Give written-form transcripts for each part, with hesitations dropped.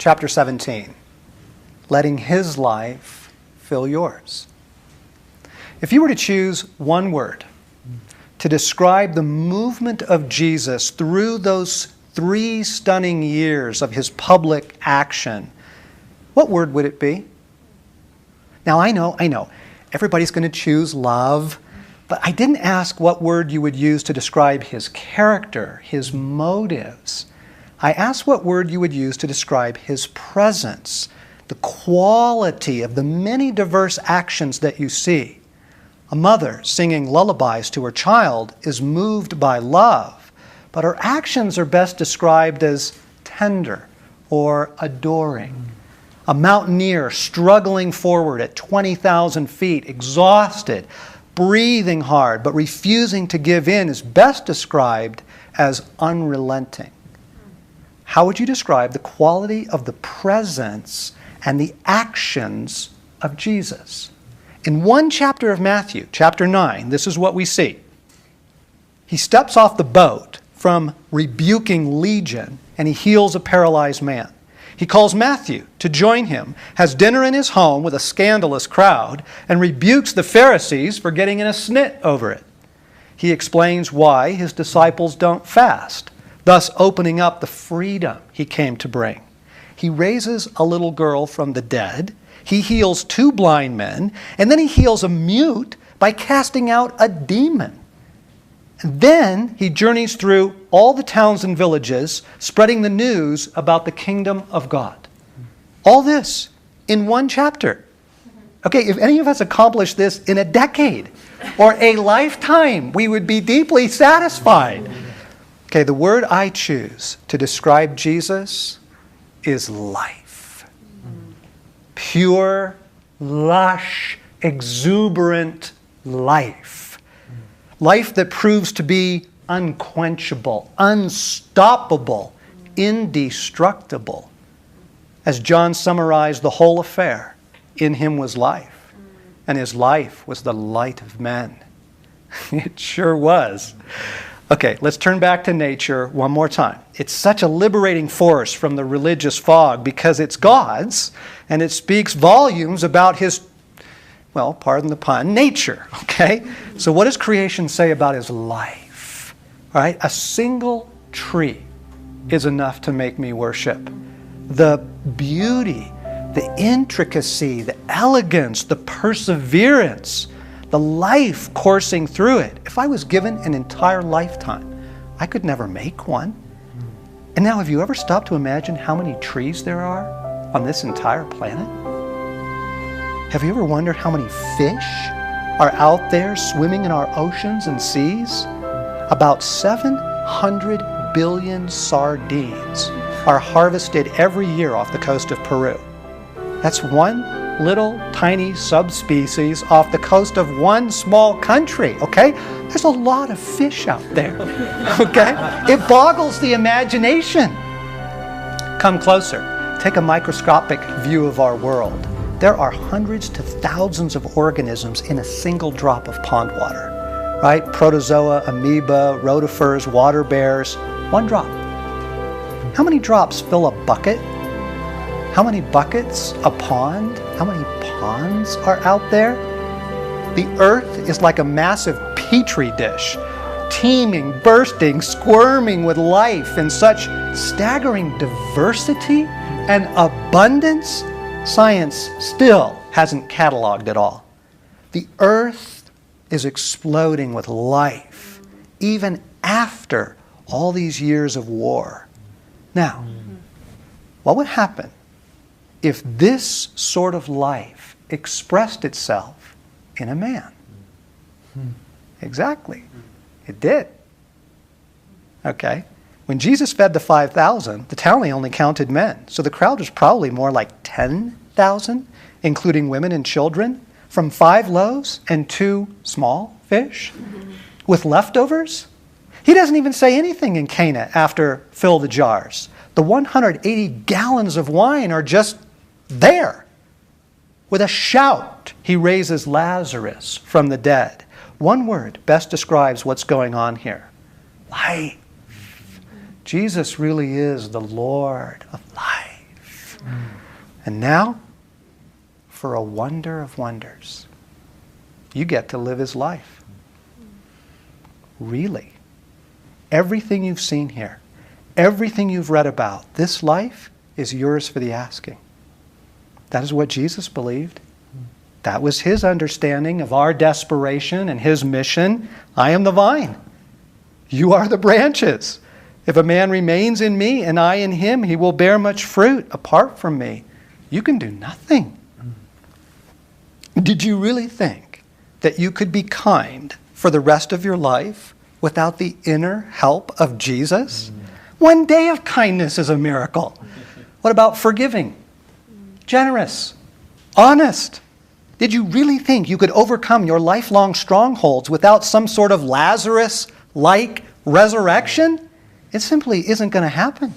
chapter 17, letting his life fill yours. If you were to choose one word to describe the movement of Jesus through those 3 stunning years of his public action, what word would it be? Now, I know, everybody's going to choose love, but I didn't ask what word you would use to describe his character, his motives. I asked what word you would use to describe his presence, the quality of the many diverse actions that you see. A mother singing lullabies to her child is moved by love, but her actions are best described as tender or adoring. A mountaineer struggling forward at 20,000 feet, exhausted, breathing hard, but refusing to give in, is best described as unrelenting. How would you describe the quality of the presence and the actions of Jesus? In one chapter of Matthew, chapter 9, this is what we see. He steps off the boat from rebuking Legion, and he heals a paralyzed man. He calls Matthew to join him, has dinner in his home with a scandalous crowd, and rebukes the Pharisees for getting in a snit over it. He explains why his disciples don't fast, thus opening up the freedom he came to bring. He raises a little girl from the dead, he heals 2 blind men, and then he heals a mute by casting out a demon. And then he journeys through all the towns and villages, spreading the news about the kingdom of God. All this in one chapter. Okay, if any of us accomplished this in a decade or a lifetime, we would be deeply satisfied. Okay, the word I choose to describe Jesus is life. Pure, lush, exuberant life. Life that proves to be unquenchable, unstoppable, indestructible. As John summarized the whole affair, in him was life, and his life was the light of men. It sure was. Okay, let's turn back to nature one more time. It's such a liberating force from the religious fog because it's God's, and it speaks volumes about his, well, pardon the pun, nature, okay? So what does creation say about his life? All right, a single tree is enough to make me worship. The beauty, the intricacy, the elegance, the perseverance, the life coursing through it. If I was given an entire lifetime, I could never make one. And now, have you ever stopped to imagine how many trees there are on this entire planet? Have you ever wondered how many fish are out there swimming in our oceans and seas? About 700 billion sardines are harvested every year off the coast of Peru. That's one little tiny subspecies off the coast of one small country, okay? There's a lot of fish out there, okay? It boggles the imagination. Come closer. Take a microscopic view of our world. There are hundreds to thousands of organisms in a single drop of pond water, right? Protozoa, amoeba, rotifers, water bears, one drop. How many drops fill a bucket? How many buckets a pond? How many ponds are out there? The earth is like a massive petri dish, teeming, bursting, squirming with life in such staggering diversity and abundance. Science still hasn't cataloged it all. The earth is exploding with life, even after all these years of war. Now, what would happen if this sort of life expressed itself in a man? Exactly. It did. Okay. When Jesus fed the 5,000, the town only counted men. So the crowd was probably more like 10,000, including women and children, from 5 loaves and 2 small fish with leftovers. He doesn't even say anything in Cana after fill the jars. The 180 gallons of wine are just there. With a shout, he raises Lazarus from the dead. One word best describes what's going on here. Life. Jesus really is the Lord of life. And now, for a wonder of wonders, you get to live his life. Really. Everything you've seen here, everything you've read about, this life is yours for the asking. That is what Jesus believed. That was his understanding of our desperation and his mission. I am the vine. You are the branches. If a man remains in me and I in him, he will bear much fruit. Apart from me, you can do nothing. Did you really think that you could be kind for the rest of your life without the inner help of Jesus? One day of kindness is a miracle. What about forgiving, generous, honest? Did you really think you could overcome your lifelong strongholds without some sort of Lazarus-like resurrection? It simply isn't going to happen.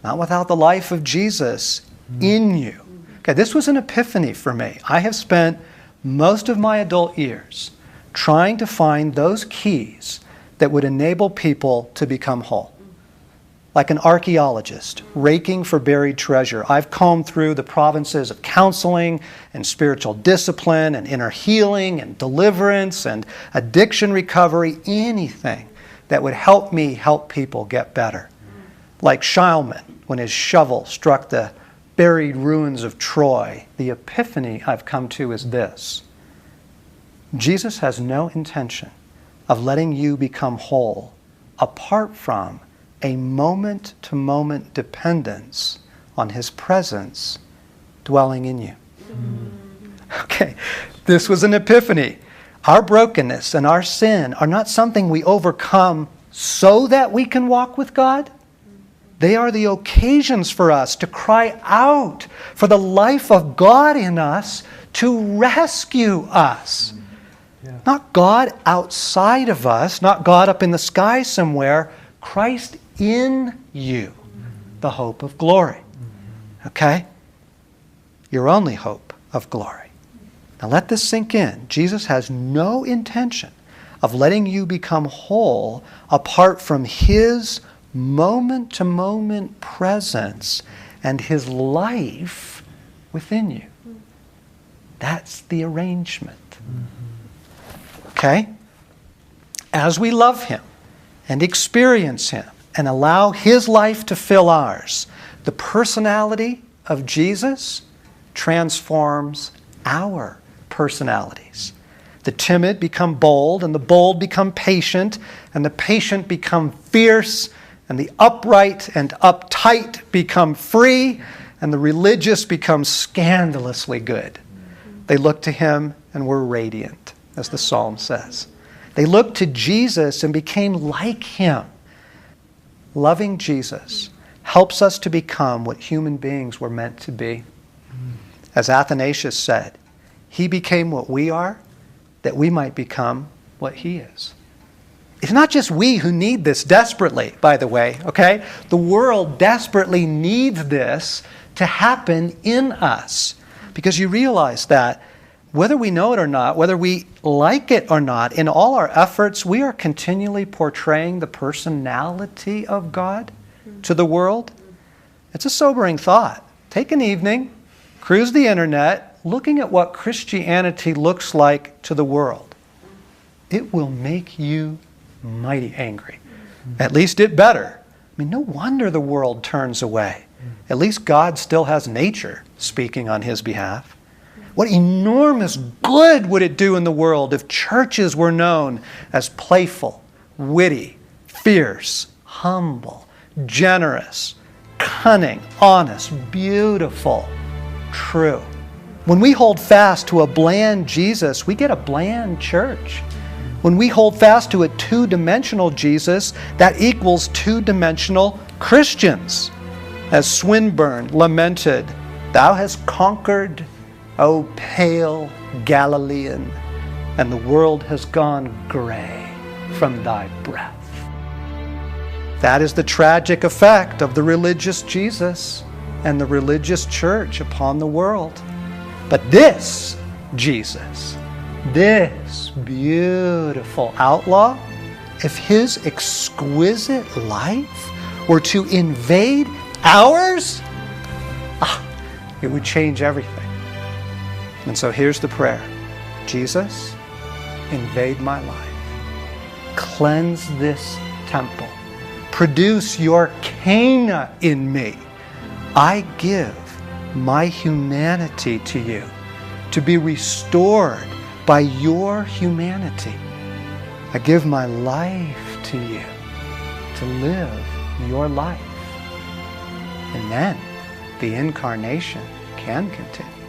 Not without the life of Jesus in you. Okay, this was an epiphany for me. I have spent most of my adult years trying to find those keys that would enable people to become whole. Like an archaeologist raking for buried treasure, I've combed through the provinces of counseling and spiritual discipline and inner healing and deliverance and addiction recovery, anything that would help me help people get better. Like Shilman, when his shovel struck the buried ruins of Troy, the epiphany I've come to is this. Jesus has no intention of letting you become whole apart from a moment-to-moment dependence on his presence dwelling in you. Okay, this was an epiphany. Our brokenness and our sin are not something we overcome so that we can walk with God. They are the occasions for us to cry out for the life of God in us to rescue us. Not God outside of us, not God up in the sky somewhere, Christ in you, the hope of glory. Okay? Your only hope of glory. Now let this sink in. Jesus has no intention of letting you become whole apart from his moment-to-moment presence and his life within you. That's the arrangement. Okay? As we love him and experience him and allow his life to fill ours, the personality of Jesus transforms our personalities. The timid become bold, and the bold become patient, and the patient become fierce, and the upright and uptight become free, and the religious become scandalously good. They look to him and were radiant, as the psalm says. They looked to Jesus and became like him. Loving Jesus helps us to become what human beings were meant to be. As Athanasius said, he became what we are, that we might become what he is. It's not just we who need this desperately, by the way, okay? The world desperately needs this to happen in us. Because you realize that whether we know it or not, whether we like it or not, in all our efforts, we are continually portraying the personality of God to the world. It's a sobering thought. Take an evening, cruise the internet, looking at what Christianity looks like to the world. It will make you mighty angry. At least it better. I mean, no wonder the world turns away. At least God still has nature speaking on his behalf. What enormous good would it do in the world if churches were known as playful, witty, fierce, humble, generous, cunning, honest, beautiful, true. When we hold fast to a bland Jesus, we get a bland church. When we hold fast to a two-dimensional Jesus, that equals two-dimensional Christians. As Swinburne lamented, "Thou hast conquered, O pale Galilean, and the world has gone gray from thy breath." That is the tragic effect of the religious Jesus and the religious church upon the world. But this Jesus, this beautiful outlaw, if his exquisite life were to invade ours, It would change everything. And so here's the prayer. Jesus, invade my life. Cleanse this temple. Produce your Cana in me. I give my humanity to you to be restored by your humanity. I give my life to you to live your life. And then the incarnation can continue.